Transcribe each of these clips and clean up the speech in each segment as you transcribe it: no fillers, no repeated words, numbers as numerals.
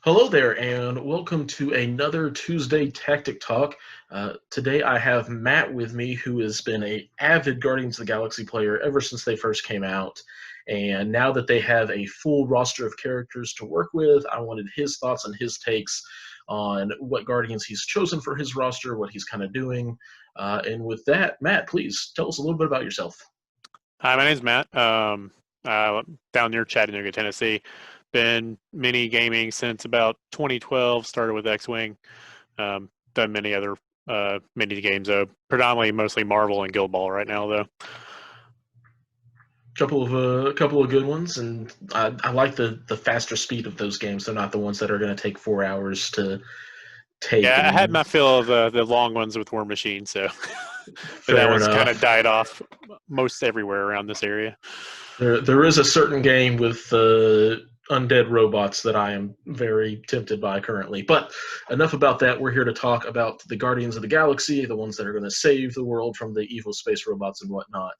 Hello there, and welcome to another Tuesday Tactic Talk. Today I have Matt with me, who has been a avid Guardians of the Galaxy player ever since they first came out. And now that they have a full roster of characters to work with, I wanted his thoughts and his takes on what Guardians he's chosen for his roster, what he's kind of doing. And with that, Matt, please tell us a little bit about yourself. Hi, my name's Matt. Down near Chattanooga, Tennessee. Been mini gaming since about 2012. Started with X-Wing. Done many other mini games, predominantly mostly Marvel and Guild Ball right now, though. Couple of good ones, and I like the faster speed of those games. They're not the ones that are going to take 4 hours to take. Yeah, I had And my fill of the long ones with War Machine, so but that fair one's kind of enough. died off most everywhere around this area. There is a certain game with undead robots that I am very tempted by currently. But enough about that. We're here to talk about the Guardians of the Galaxy, the ones that are going to save the world from the evil space robots and whatnot.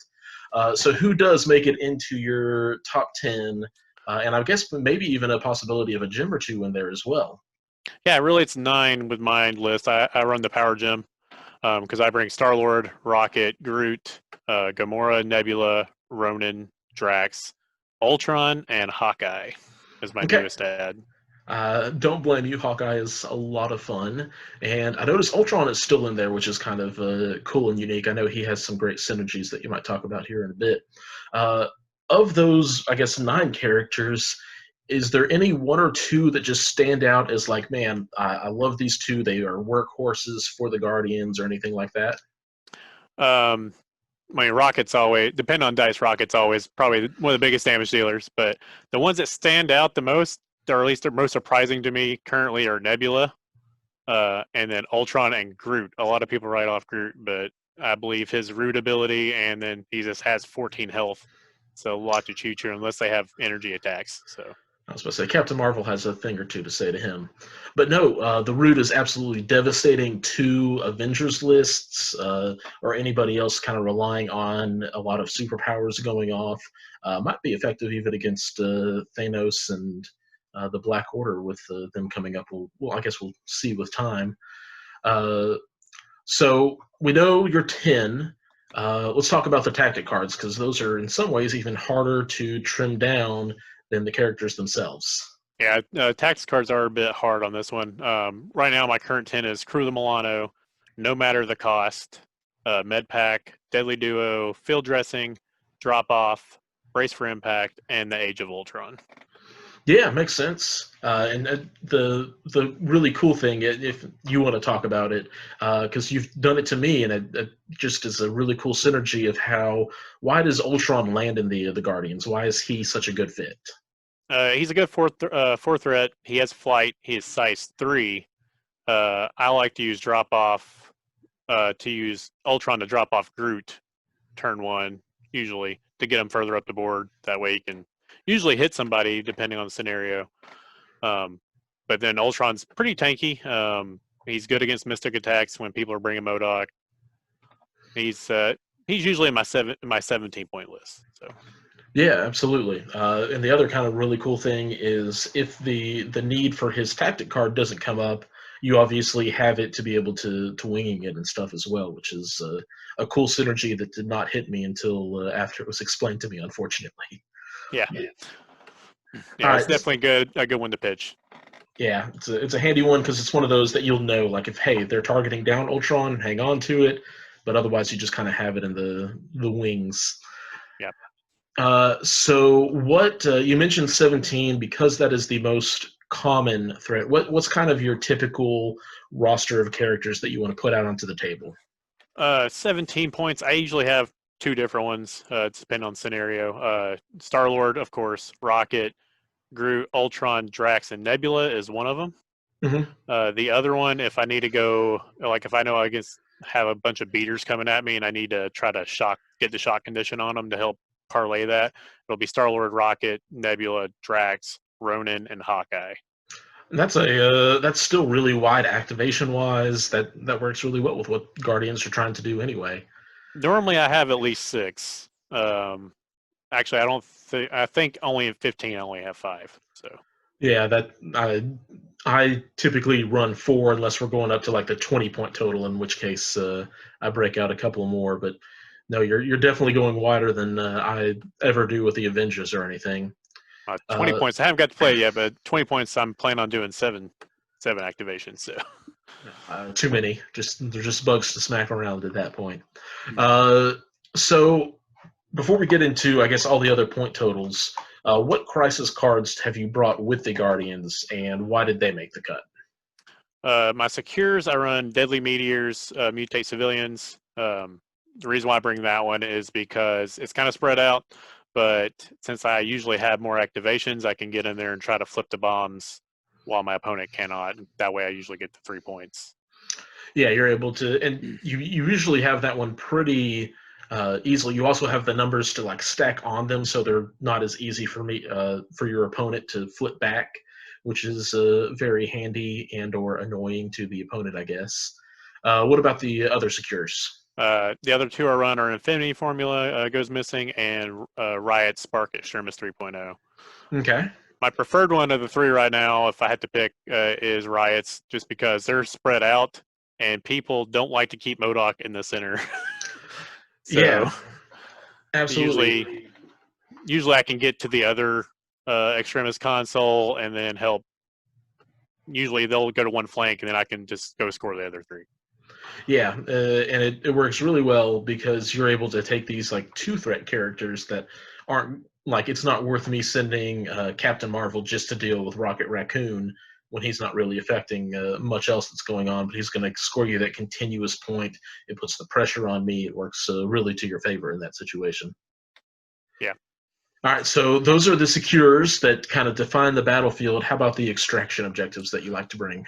So who does make it into your top 10? And I guess maybe even a possibility of a gym or two in there as well. Yeah, really, it's 9 with my list. I run the Power Gym because I bring Star Lord, Rocket, Groot, Gamora, Nebula, Ronan, Drax, Ultron, and Hawkeye is my Okay. newest ad. Don't blame you. Hawkeye is a lot of fun, and I noticed Ultron is still in there, which is kind of cool and unique. I know he has some great synergies that you might talk about here in a bit. Uh, of those, I guess, nine characters, is there any one or two that just stand out as like, man, I love these two. They are workhorses for the Guardians, or anything like that? Um, I mean, Rocket's always, depending on dice, Rocket's always probably one of the biggest damage dealers. But the ones that stand out the most, or at least are most surprising to me currently, are Nebula, and then Ultron and Groot. A lot of people write off Groot, but I believe his root ability, and then he just has 14 health. So a lot to chew through unless they have energy attacks. So I was supposed to say Captain Marvel has a thing or two to say to him, but no, the root is absolutely devastating to Avengers lists or anybody else kind of relying on a lot of superpowers going off. Might be effective even against Thanos and the Black Order with them coming up. I guess we'll see with time. Uh, so we know you're 10. Let's talk about the tactic cards because those are in some ways even harder to trim down than the characters themselves. yeah, tax cards are a bit hard on this one. Right now, my current 10 is Crew the Milano, No Matter the Cost, Med Pack, Deadly Duo, Field Dressing, Drop Off, Brace for Impact, and the Age of Ultron. Yeah, makes sense. And the really cool thing, if you want to talk about it, because you've done it to me, and it just is a really cool synergy of how why does Ultron land in the Guardians? Why is he such a good fit? He's a good four threat. He has flight. He is size 3. I like to use Drop Off to use Ultron to drop off Groot turn 1, usually, to get him further up the board. That way he can usually hit somebody depending on the scenario. Um, but then Ultron's pretty tanky. He's good against mystic attacks when people are bringing MODOK. He's usually in my 17-point list. So Yeah, absolutely. And the other kind of really cool thing is if the need for his tactic card doesn't come up, you obviously have it to be able to winging it and stuff as well, which is a cool synergy that did not hit me until after it was explained to me, unfortunately. yeah, All yeah, it's right. definitely a good one to pitch. Yeah, it's a handy one because it's one of those that you'll know, like if hey they're targeting down Ultron, hang on to it, but otherwise you just kind of have it in the wings. Yeah. So what you mentioned 17 because that is the most common threat. What's kind of your typical roster of characters that you want to put out onto the table? 17 points. I usually have two different ones. It's depending on scenario. Star Lord, of course, Rocket, Groot, Ultron, Drax, and Nebula is one of them. Hmm. The other one, if I need to go, like if I know I guess have a bunch of beaters coming at me and I need to try to get the shock condition on them to help parlay that, it'll be Star Lord, Rocket, Nebula, Drax, Ronan, and Hawkeye. That's still really wide activation wise. That works really well with what Guardians are trying to do anyway. Normally, I have at least 6. Actually, I don't think. I think only in 15. I only have 5. So Yeah, that I typically run 4 unless we're going up to like the 20-point total, in which case I break out a couple more. But no, you're definitely going wider than I ever do with the Avengers or anything. 20 Uh, points. I haven't got to play it yet, but 20 points. I'm planning on doing seven activations. So too many. They're just bugs to smack around at that point. Hmm. Uh, so before we get into, I guess, all the other point totals, what crisis cards have you brought with the Guardians, and why did they make the cut? My secures, I run Deadly Meteors, Mutate Civilians. The reason why I bring that one is because it's kind of spread out, but since I usually have more activations, I can get in there and try to flip the bombs while my opponent cannot. That way I usually get the 3 points. Yeah, you're able to, and you usually have that one pretty easily. You also have the numbers to like stack on them, so they're not as easy for your opponent to flip back, which is very handy and or annoying to the opponent, I guess. What about the other secures? The other two I run are Infinity Formula goes missing and Riot Spark Extremis 3.0. Okay. My preferred one of the three right now, if I had to pick, is Riots, just because they're spread out and people don't like to keep MODOK in the center. So Yeah, absolutely. usually I can get to the other Extremis console and then help. Usually they'll go to one flank and then I can just go score the other three. Yeah, and it works really well because you're able to take these like 2-threat characters that aren't like it's not worth me sending Captain Marvel just to deal with Rocket Raccoon when he's not really affecting much else that's going on, but he's going to score you that continuous point. It puts the pressure on me. It works really to your favor in that situation. Yeah. All right, so those are the secures that kind of define the battlefield. How about the extraction objectives that you like to bring?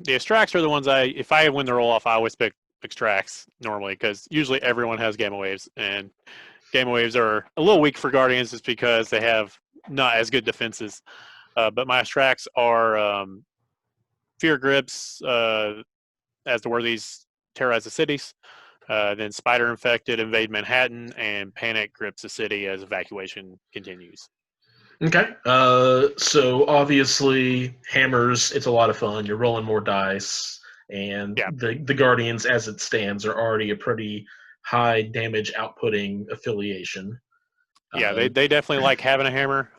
The extracts are the ones if I win the roll off, I always pick extracts normally because usually everyone has gamma waves, and gamma waves are a little weak for guardians just because they have not as good defenses. But my extracts are fear grips as the worthies terrorize the cities. Then spider infected invade Manhattan, and panic grips the city as evacuation continues. Okay. So obviously, hammers. It's a lot of fun. You're rolling more dice, and Yeah, the Guardians, as it stands, are already a pretty high damage outputting affiliation. yeah, Uh, they definitely like having a hammer.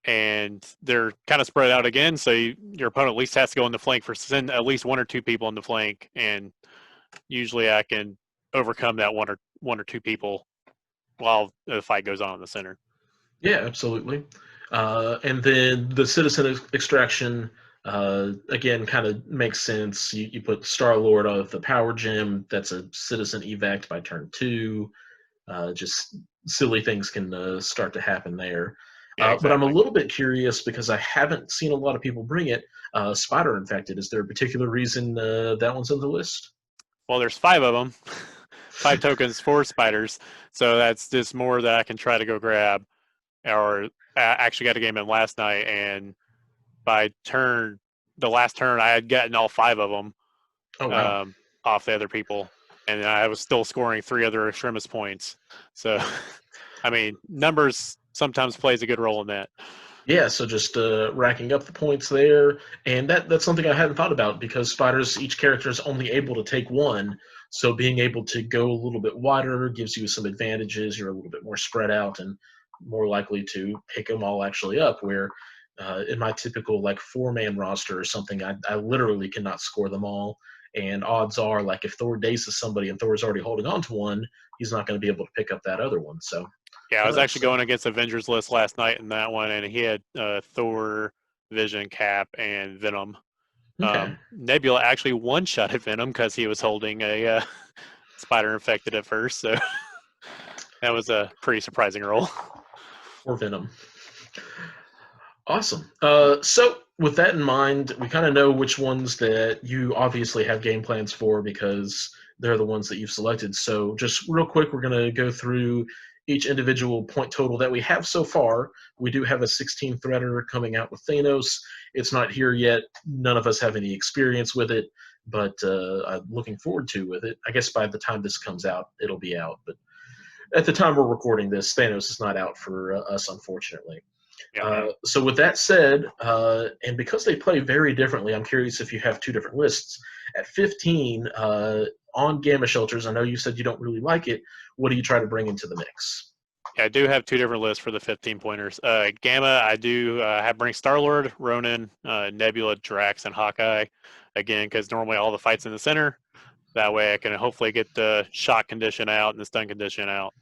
And they're kind of spread out again, so your opponent at least has to go in the flank for send at least one or two people in the flank, and usually I can overcome that one or two people while the fight goes on in the center. yeah, absolutely. And then the citizen extraction again kind of makes sense. You put Star Lord of the Power Gem. That's a citizen evac by turn 2. Just silly things can start to happen there. Yeah, But I'm a exactly. little bit curious because I haven't seen a lot of people bring it. Spider Infected. Is there a particular reason that one's on the list? Well, there's 5 of them, 5 tokens for spiders, so that's just more that I can try to go grab. Or I actually got a game in last night, and by the last turn, I had gotten all 5 of them Oh wow. off the other people, and I was still scoring 3 other extremis points. So, I mean, numbers sometimes plays a good role in that. Yeah, so just racking up the points there, and that's something I hadn't thought about because spiders, each character is only able to take one, so being able to go a little bit wider gives you some advantages. You're a little bit more spread out and more likely to pick them all actually up. Where in my typical like 4-man roster or something, I literally cannot score them all, and odds are like if Thor daces somebody and Thor's already holding on to one, he's not going to be able to pick up that other one. So. Yeah, I was actually So going against Avengers list last night in that one, and he had Thor, Vision, Cap, and Venom. okay. Nebula actually one-shot at Venom because he was holding a spider infected at first, so that was a pretty surprising roll. Or Venom. Awesome. So with that in mind, we kind of know which ones that you obviously have game plans for because they're the ones that you've selected. So just real quick, we're going to go through each individual point total that we have so far. We do have a 16-threader coming out with Thanos. It's not here yet. None of us have any experience with it, but I'm looking forward to with it. I guess by the time this comes out, it'll be out. But at the time we're recording this, Thanos is not out for us, unfortunately. Yeah. So with that said, and because they play very differently, I'm curious if you have two different lists. At 15, on Gamma Shelters, I know you said you don't really like it. What do you try to bring into the mix? Yeah, I do have two different lists for the 15 pointers. Gamma, I do have bring Star Lord, Ronan, Nebula, Drax, and Hawkeye. Again, because normally all the fights in the center. That way, I can hopefully get the shot condition out and the stun condition out,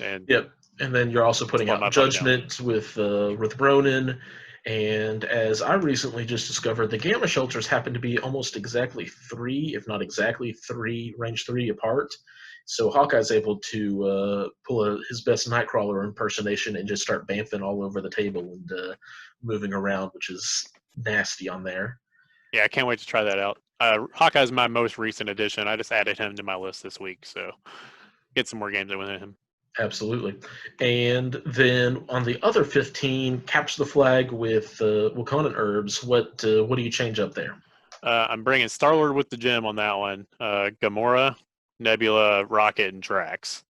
and Yep. And then you're also putting slow out my opponent down. Judgment with Ronin. And as I recently just discovered, the Gamma Shelters happen to be almost exactly three, if not exactly three, range three apart. So Hawkeye's able to pull his best Nightcrawler impersonation and just start bamfing all over the table and moving around, which is nasty on there. Yeah, I can't wait to try that out. Hawkeye's my most recent addition. I just added him to my list this week, so get some more games in with him. Absolutely. And then on the other 15, capture the flag with Wakonan herbs. What do you change up there? I'm bringing Star Lord with the gem on that one. Gamora, Nebula, Rocket, and Drax.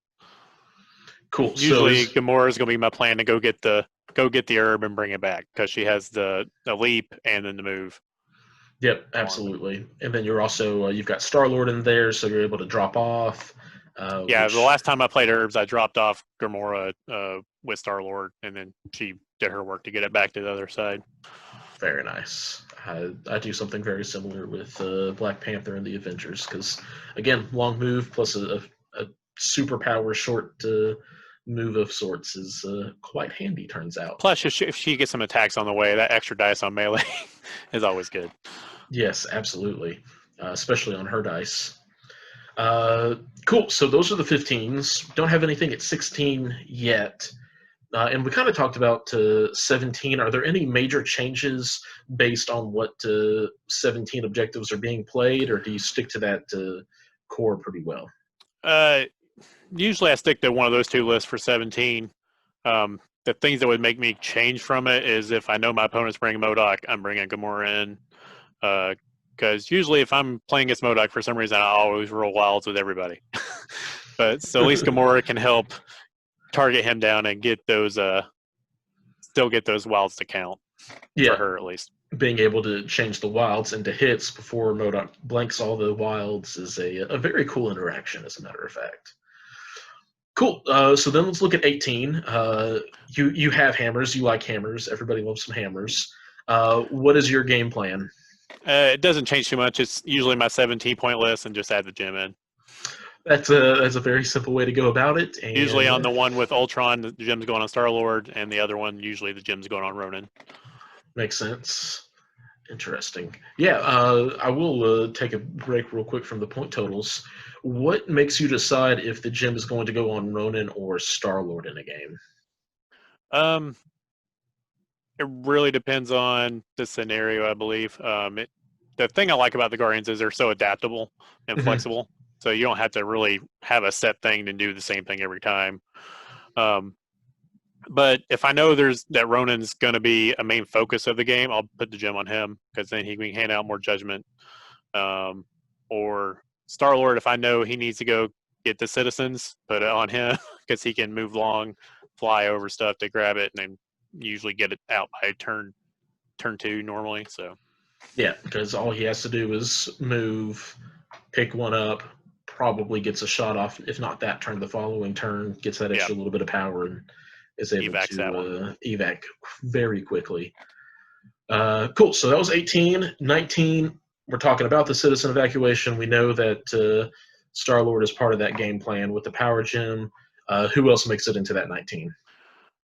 Cool. Usually, Gamora is going to be my plan to go get the herb and bring it back because she has the leap and then the move. Yep, absolutely. And then you're also you've got Star Lord in there, so you're able to drop off. Yeah, the last time I played herbs, I dropped off Gamora with Star Lord, and then she did her work to get it back to the other side. Very nice. I do something very similar with Black Panther and the Avengers because, again, long move plus a superpower short move of sorts is quite handy, turns out. Plus, if she gets some attacks on the way, that extra dice on melee is always good. Yes, absolutely, especially on her dice. Cool. So those are the 15s. Don't have anything at 16 yet. And we kind of talked about 17. Are there any major changes based on what 17 objectives are being played, or do you stick to that core pretty well? Usually I stick to one of those two lists for 17. The things that would make me change from it is if I know my opponent's bringing MODOK, I'm bringing Gamora in. Because usually if I'm playing against MODOK, for some reason I always roll wilds with everybody. But so at least Gamora can help target him down and get those still get those wilds to count. Yeah, for her at least. Being able to change the wilds into hits before MODOK blanks all the wilds is a very cool interaction, as a matter of fact. Cool. So then let's look at 18. You have hammers. You like hammers. Everybody loves some hammers. What is your game plan? It doesn't change too much. It's usually my 17-point list and just add the gem in. That's a very simple way to go about it. And usually on the one with Ultron, the gem's going on Star-Lord, and the other one, usually the gem's going on Ronan. Makes sense. Interesting. Yeah, I will take a break real quick from the point totals. What makes you decide if the gem is going to go on Ronan or Star-Lord in a game? It really depends on the scenario, I believe. The thing I like about the Guardians is they're so adaptable and flexible. So you don't have to really have a set thing and do the same thing every time. But if I know that Ronan's going to be a main focus of the game, I'll put the gem on him because then he can hand out more judgment. Or Star-Lord, if I know he needs to go get the citizens, put it on him because he can move long, fly over stuff to grab it, and then usually get it out by turn 2 normally. So yeah, because all he has to do is move, pick one up, probably gets a shot off. If not that turn, the following turn gets that extra little bit of power and is able to evac very quickly. Cool. So that was 18. 19. We're talking about the citizen evacuation. We know that Star-Lord is part of that game plan with the power gem. Who else makes it into that 19?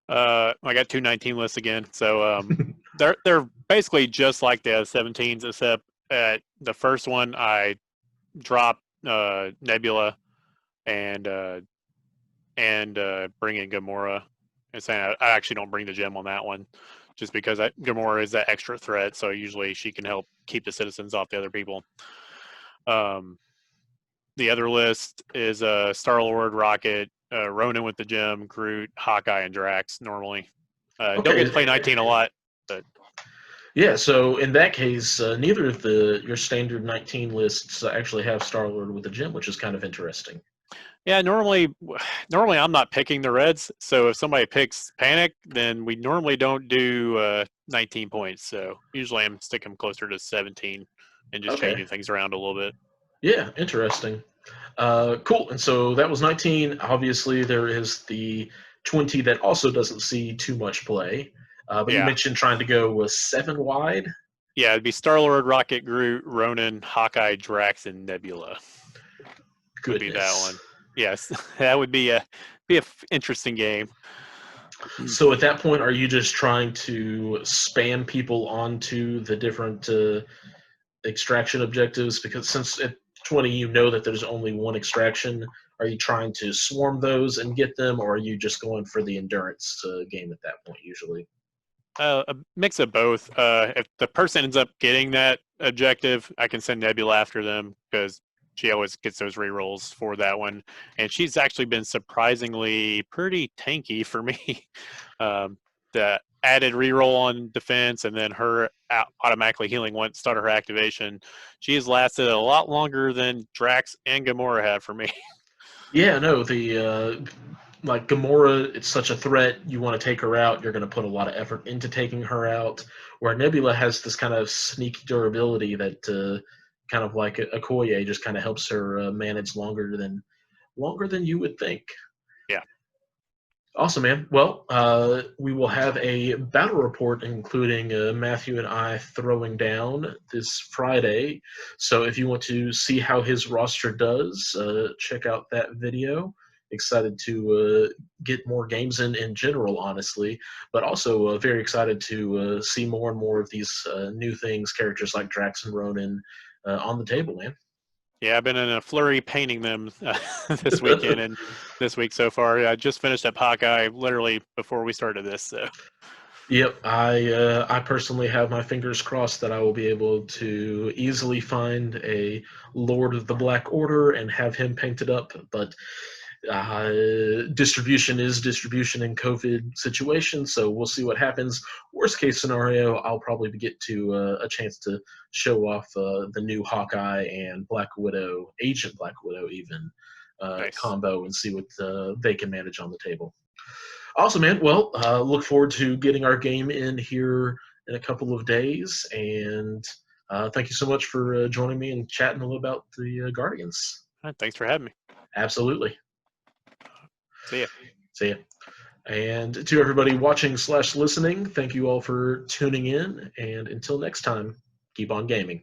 I got 2 19 lists again. So they're basically just like the 17s, except at the first one I dropped Nebula and bring in Gamora. And saying I actually don't bring the gem on that one, just because Gamora is that extra threat. So usually she can help keep the citizens off the other people. The other list is Star-Lord, Rocket, Ronan with the gem, Groot, Hawkeye, and Drax normally. Don't get to play 19 a lot, but yeah. So in that case, neither of your standard 19 lists actually have Star-Lord with the gem, which is kind of interesting. Yeah, normally I'm not picking the Reds. So if somebody picks Panic, then we normally don't do 19 points. So usually I'm sticking closer to 17 and just Okay. changing things around a little bit. Yeah, interesting. Cool. And so that was 19. Obviously, there is the 20 that also doesn't see too much play. But you Yeah, mentioned trying to go with 7 wide. yeah, it'd be Star Lord, Rocket, Groot, Ronan, Hawkeye, Drax, and Nebula. Would be that Goodness. one. Yes, that would be interesting game. So at that point, are you just trying to spam people onto the different extraction objectives? Because since at 20 you know that there's only one extraction, are you trying to swarm those and get them, or are you just going for the endurance game at that point usually? A mix of both. If the person ends up getting that objective, I can send Nebula after them because she always gets those rerolls for that one, and she's actually been surprisingly pretty tanky for me. The added reroll on defense, and then her automatically healing once started her activation. She has lasted a lot longer than Drax and Gamora have for me. Yeah, no, the like Gamora, it's such a threat. You want to take her out. You're going to put a lot of effort into taking her out. Where Nebula has this kind of sneaky durability that kind of like Okoye just kind of helps her manage longer than you would think. Yeah. Awesome, man. Well, we will have a battle report including Matthew and I throwing down this Friday. So if you want to see how his roster does, check out that video. Excited to get more games in general, honestly, but also very excited to see more and more of these new things, characters like Drax and Ronan on the table, man. Yeah, I've been in a flurry painting them this weekend and this week so far. I just finished up Hawkeye literally before we started this. So Yep, I personally have my fingers crossed that I will be able to easily find a Lord of the Black Order and have him painted up. But distribution is distribution in COVID situations, so we'll see what happens. Worst case scenario, I'll probably get to a chance to show off the new Hawkeye and Black Widow, Agent Black Widow, even nice. combo, and see what they can manage on the table. Awesome, man. Well, look forward to getting our game in here in a couple of days. And thank you so much for joining me and chatting a little about the Guardians. All right, thanks for having me. Absolutely. See ya. See ya. And to everybody watching / listening, thank you all for tuning in. And until next time, keep on gaming.